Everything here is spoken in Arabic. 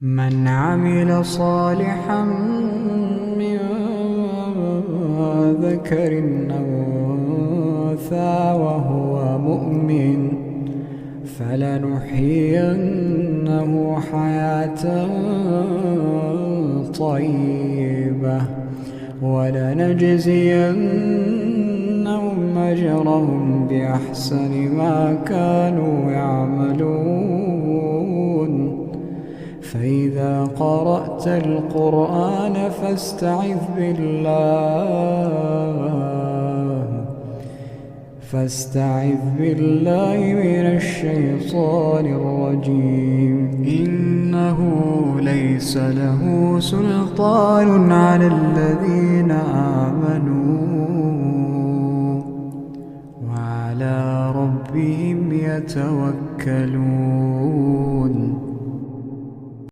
من عمل صالحا من ذكر أو أنثى وهو مؤمن فلنحيينه حياة طيبة ولنجزينهم أجرهم بأحسن ما كانوا يعملون. فإذا قرأت القرآن فاستعذ بالله من الشيطان الرجيم. إنه ليس له سلطان على الذين آمنوا وعلى ربهم يتوكلون.